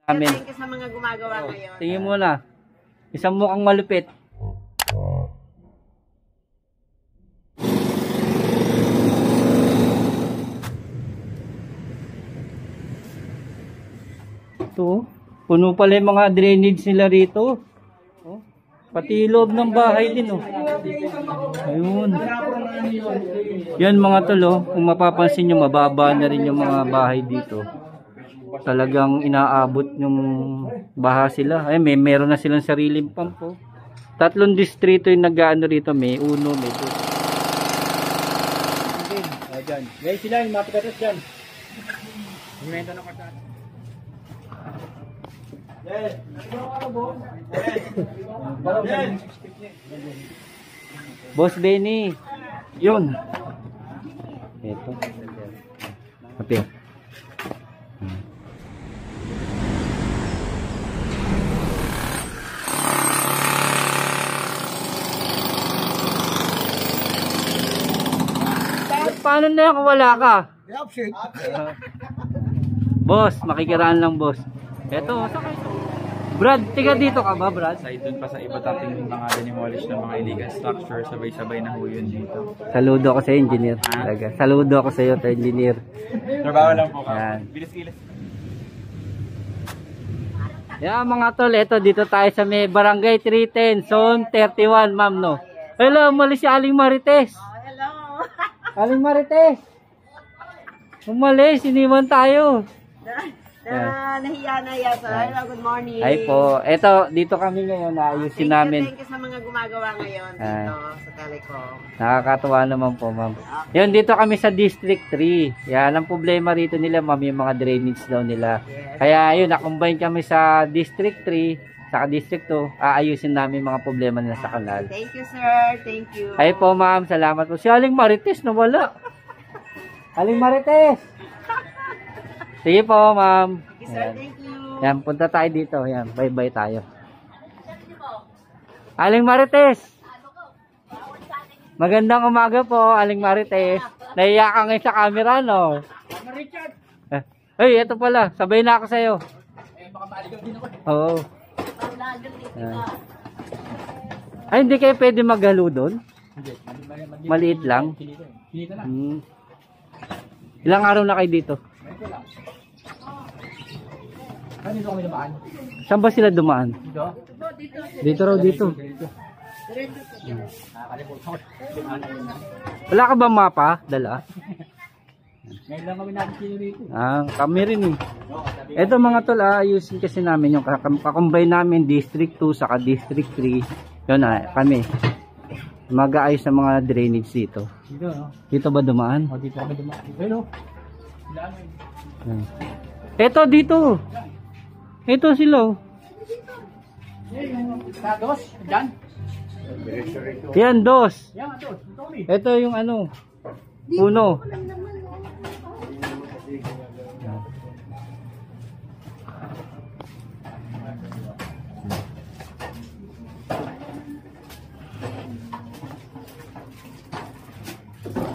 Amin. Thank you sa mga gumagawa ngayon. Tingin mo na. Isang mukhang malupit. Ito, puno pala yung mga drainage nila rito. Oh, pati loob ng bahay din, oh. Ayun. Yan mga tol, oh. Kung mapapansin nyo, mababa na rin yung mga bahay dito. Talagang inaabot yung baha sila. Ay, meron na silang sariling pump, oh. 3 distrito yung nag-ano rito. May 1, may 2. Ayan. Guys, sila yung mapagatas dyan. Humento na kartaan. Boss Benny. Yun. Ito. Kapit. Paano na yan kung wala ka? Boss, makikiraan lang boss. Eto, Brad, tiga dito ka ba, Brad? Sa doon pa sa iba tating mga demolish ng mga illegal structure, sabay-sabay na ho yun dito. Saludo ako sa engineer. Talaga. Saludo ako sa iyo, engineer. Trabaho lang po ka. Yan. Bilis-bilis. Yan mga tol, eto dito tayo sa may Barangay 310, Zone 31, ma'am, no? Hello, umalis si Aling Marites. Hello. Aling Marites. Umalis, iniwan tayo. Nahiya na yata. Hello, good morning. Ay po, eto dito kami ngayon, naayusin namin. Thank you sa mga gumagawa ngayon dito sa Telecom. Nakakatuwa naman po, ma'am. Yun, dito kami sa District 3. Yan, ang problema rito nila, ma'am, yung mga drainage daw nila. Yes. Kaya yun, nakombine kami sa District 3, sa District 2, aayusin namin mga problema nila sa kanal. Thank you, sir. Thank you. Ay po, ma'am, salamat po. Si Aling Marites, nawala. Aling Marites! Sige po, ma'am. Thank you, sir. Thank you. Yan, punta tayo dito. Yan, bye-bye tayo. Aling Marites! Magandang umaga po, Aling Marites. Naiya ka ngayon sa camera, no? Richard! Ay, ito pala. Sabay na ako sa'yo. Baka maaligaw din ako. Oo. Ay, hindi kayo pwede maghalo doon? Hindi. Maliit lang? Pinita lang. Ilang araw na kayo dito? Ito lang. Dito kami dumaan. Saan ba sila dumaan? Dito? Dito raw, dito. Nakakalimutan. Wala ka ba mapa? Dala? Ngayon lang kami natin dito. Kami rin eh. Ito mga tol, ayusin kasi namin yung kakombine namin District 2 saka District 3. Yun kami. Mag-aayos ng mga drainage dito. Dito, no? Dito ba dumaan? O, dito kami dumaan. Pero, Ito dito. Ito sila. dos, dyan. Yan, 2. Yan, dos. Ito kami. Ito yung ano, 1.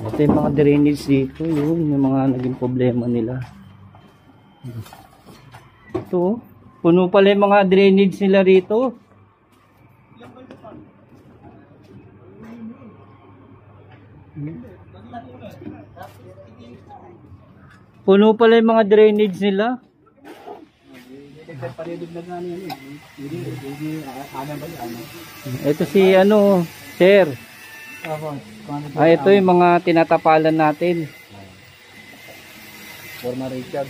Ito yung mga drainage dito, yun, yung mga naging problema nila. Ito, puno pala yung mga drainage nila rito. Puno pala yung mga drainage nila. Ito si ano, sir. Ito yung mga tinatapalan natin. Forma Richard.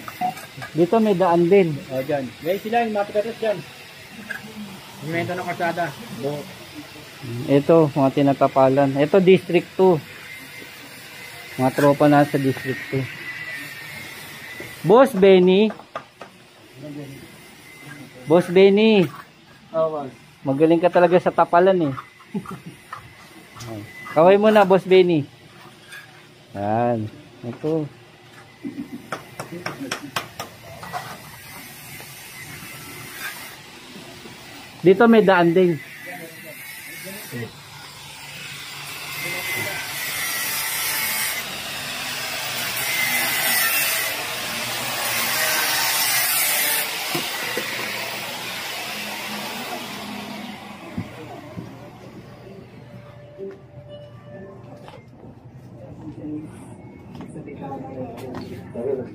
Dito may daan din. O, dyan. Guys, sila yung mapagatas dyan. Humento ng karsada. Ito, mga tinatapalan. Ito, District 2. Mga tropa na sa District 2. Boss Benny. Boss Benny. Magaling ka talaga sa tapalan eh. Kaway mo na, Boss Benny. Yan. Ito. Dito may daan din.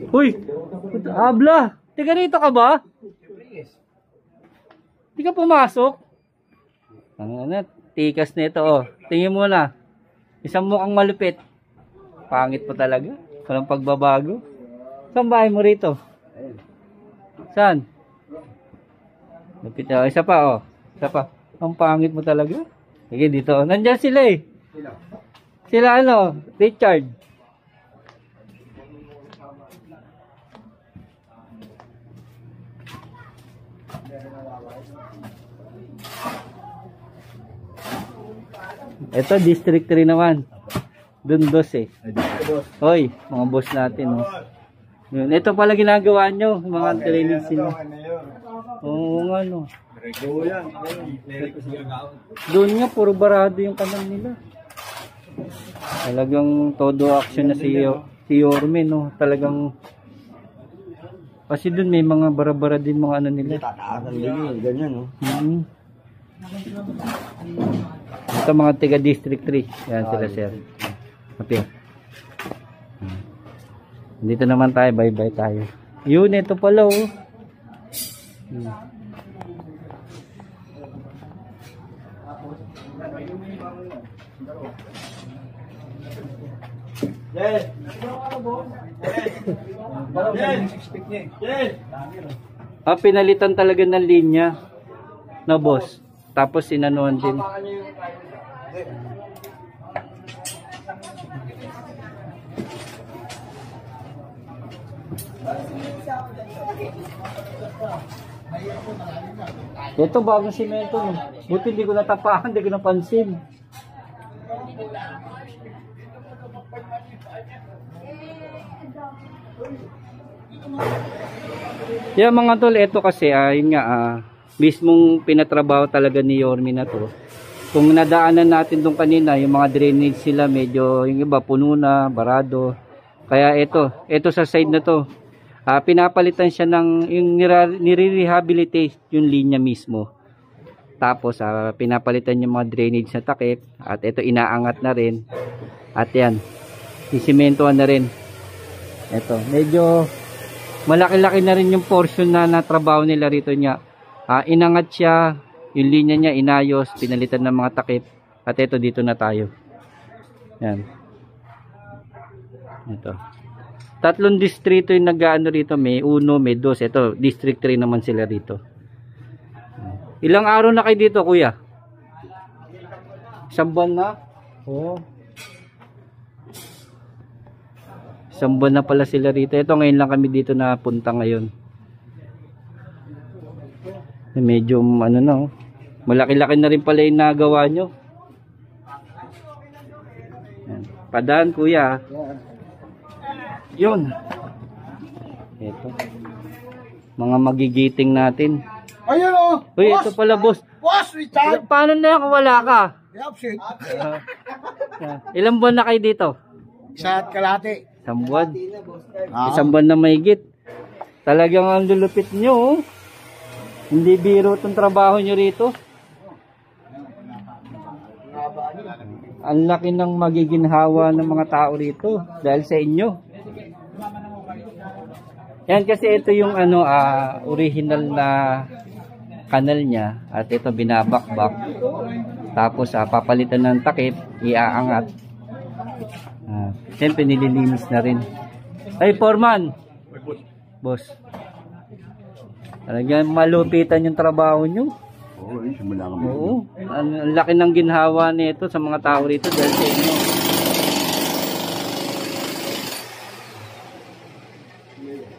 Uy! Habla! Tiga rito ka ba? Di ka pumasok? Ano, tikas na ito, oh. Tingin mo na. Isang mukhang malupit. Pangit po talaga. Walang pagbabago. Saan bahay mo rito? Saan? Lupit, oh. Isa pa, oh. Isa pa. Ang pangit mo talaga. Sige, dito. Nandiyan sila eh. Sila ano? Richard. Ito, District 3 naman. Dun dos eh. Hoy, mga boss natin. Oh. Yun. Ito pala ginagawa nyo. Mga training sila. Oo nga no. Doon nga, puro barado yung kanal nila. Talagang todo action na si Yorme, no? Talagang kasi doon may mga bara-bara din mga ano nila. Tataasan din ganyan, no? Ito mga tiga District 3. Yan sila, sir. Okay. Dito naman tayo, bye-bye tayo. Yun, ito pala, oh. Pinalitan talaga ng linya na boss. Tapos sinanuan din. Ito bagong simento, no? Buti hindi ko natapakan, hindi ko napansin. Yeah, mga tol, ito kasi yun nga, mismong pinatrabaho talaga ni Yorme na to. Kung nadaanan natin dong kanina, yung mga drainage sila medyo, yung iba puno na, barado. Kaya ito sa side na to, pinapalitan siya ng yung nire-rehabilitate yung linya mismo. Tapos pinapalitan yung mga drainage na takip at ito inaangat na rin. At yan, isimentohan na rin. Ito, medyo malaki-laki na rin yung portion na natrabaho nila rito niya. Inangat siya, yung linya niya inayos, pinalitan ng mga takip. At ito dito na tayo. Yan. Ito. 3 distrito yung nag-ano rito, may 1, may 2. Ito, District 3 naman sila rito. Ilang araw na kayo dito, kuya? Isang buwan na? Oo. Isang buwan na pala sila rito. Ito, ngayon lang kami dito na punta ngayon. Medyo, ano na, malaki-laki na rin pala yung nagawa nyo. Padaan, kuya. Yun. Ito. Mga magigiting natin. Ayun, oh! Uy, ito pala, boss. Boss, Richard! Paano na kung wala ka? Absent. Ilang buwan na kayo dito? Isa't kalate. Isang buwan. Isang buwan na mahigit. Talagang ang lulupit nyo, oh. Hindi biro itong trabaho nyo rito. Ang laki ng magiginhawa ng mga tao rito dahil sa inyo. Yan kasi ito yung original na kanal niya at ito binabakbak. Tapos papalitan ng takip, iaangat. Siyempre nililinis na rin. Ay, Foreman! Boss. Talagang malupitan yung trabaho nyo. Oo. Ang laki ng ginhawa nito sa mga tao rito dahil sa inyo.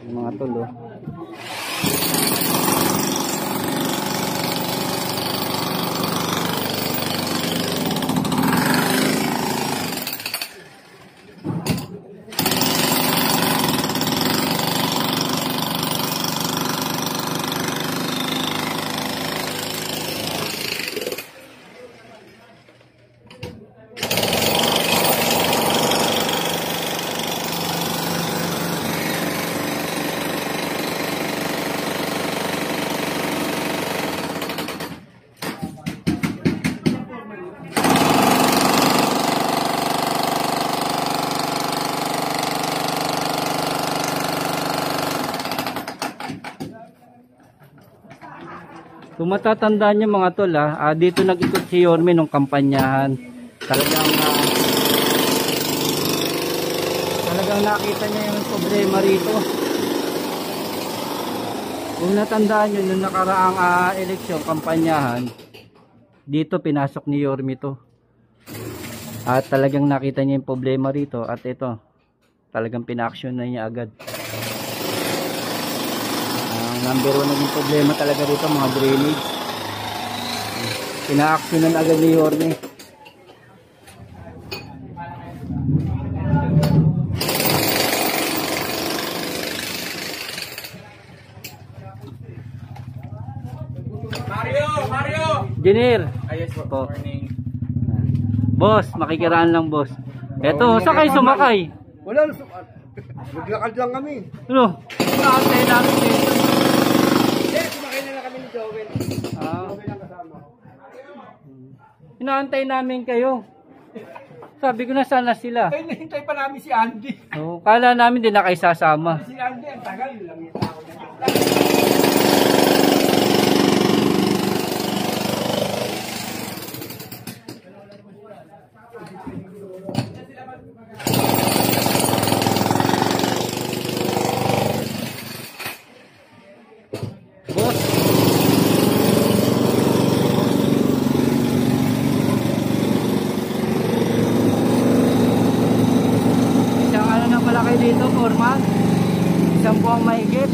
Yung mga tulo. Kung matatandaan nyo mga tol dito nag-ikot si Yorme nung kampanyahan. Talagang nakita niya yung problema rito. Kung natandaan nyo nung nakaraang eleksyon, kampanyahan, dito pinasok ni Yorme to. At talagang nakita niya yung problema rito. At ito, talagang pina-action na niya agad. Ang number 1 naging problema talaga dito, mga drainage. Pina-actionan agad ni Yorme. Mario! Engineer. Ayos po. Morning. Boss, makikiraan lang boss. Eto, saan kayo sumakay? Wala, naglakad lang kami. Ano? Inaantay namin dito. Hindi, sumakay na lang kami ni Joel. Inaantay namin kayo. Sabi ko na sana sila. Ay, nahintay pa namin si Andy. Kala namin din na kayo sasama. Si Andy, ang tagal lang yung tao na. Dito, Foreman. Isang buwang mahigit.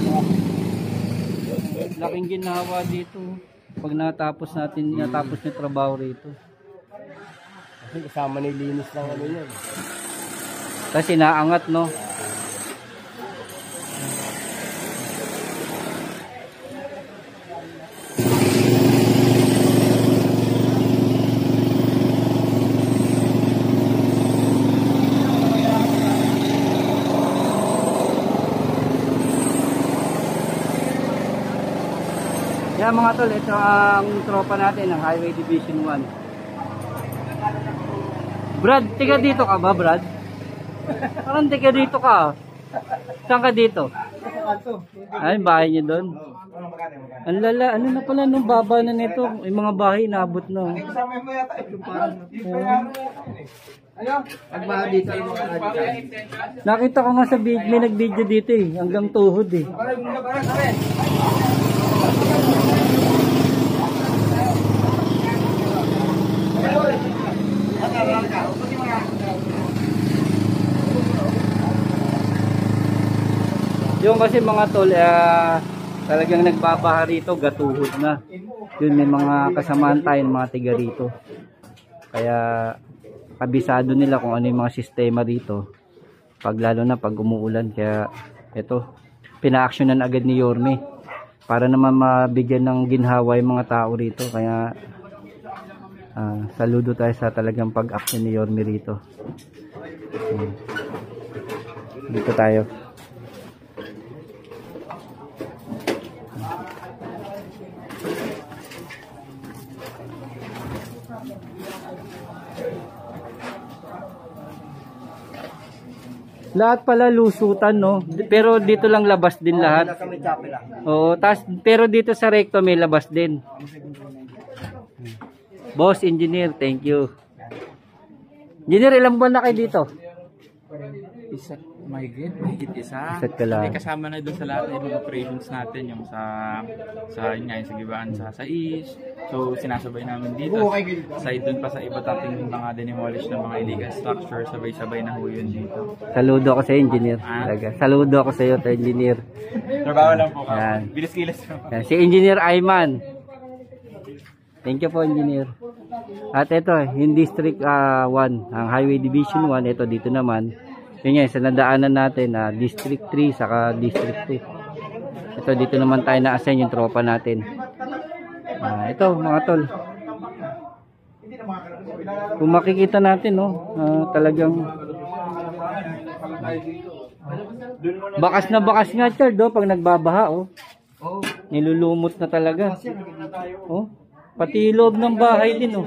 Laking ginawa dito. Pag natapos yung trabaho rito. Kasi kasama ni linis lang ano yun. Kasi naangat, no? Yan mga tol, ito ang tropa natin ng Highway Division 1. Brad, tiga dito ka ba, Brad? Parang tiga dito ka. Saan ka dito? Ay, bahay niyo doon. Ang lala, ano na pala nung baba na nito? Yung mga bahay naabot na. Kasama mo yata yung parang nagbaha dito yung mga Nakita ko nga sa video, may nag-video dito eh, hanggang tuhod eh. Yung kasi mga tol, talagang nagbabaha rito, gatuhod na. Yun, may mga kasamaan tayo, mga tiga rito. Kaya, kabisado nila kung ano yung mga sistema rito. Lalo na pag umuulan. Kaya, ito, pina-actionan agad ni Yorme. Para naman mabigyan ng ginhawa yung mga tao rito. Kaya, saludo tayo sa talagang pag-action ni Yorme rito. Dito tayo. Lahat pala lusutan, no? Pero dito lang labas din lahat. Oo, pero dito sa recto may labas din. Boss Engineer, thank you. Engineer, ilang buwan na kayo dito? Isa, mahigit isa. Isa't ka lang. May kasama na doon sa lahat ng operations natin, yung sa Gibaan, sa East. So, sinasabay namin dito. Side doon pa sa iba tating mga demolish ng mga illegal structure, sabay-sabay na ho yun dito. Saludo ako sa Engineer. Saludo ako sa iyo, Engineer. Trabaho lang po. Yan. Bilis-kilis. Si Engineer Ayman. Thank you po, Engineer. At ito, yung District 1, ang Highway Division 1, ito dito naman. Yun yan, sa nadaanan natin, District 3, saka District 2. Ito, dito naman tayo na-assign yung tropa natin. Ito, mga tol. Kung makikita natin, no, talagang bakas na bakas nga, Chard, pag nagbabaha, nilulumot na talaga. Pati loob ng bahay din,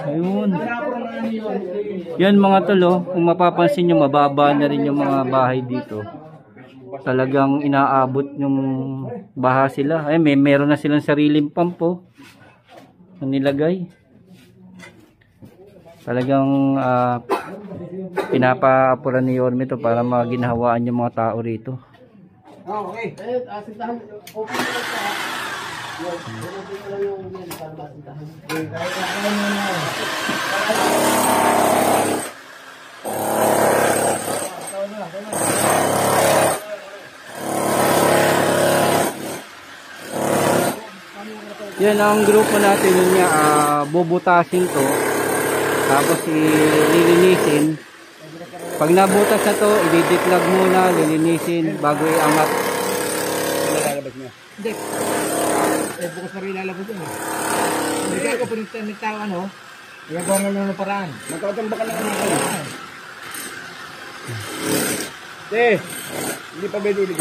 ayun. Yan mga tol, kung mapapansin nyo, mababa na rin yung mga bahay dito. talagang inaabot yung baha sila. Ay, meron na silang sariling pump po na nilagay. Talagang pinapaapuran ni Yorme to para maginhawaan yung mga tao rito. Okay. Yan ang grupo natin yun nga, bubutasin to. Tapos ililinisin. Pag nabutas na to, i-declog muna, lilinisin bago iangat. Lalabas niya. Hindi. Bukas na rin lalabas yun. Hindi kaya ko nagtao ano, nagagawa nga lang ng paraan. Magkakatamba ka lang ng paraan. Hindi pa pwede ulit.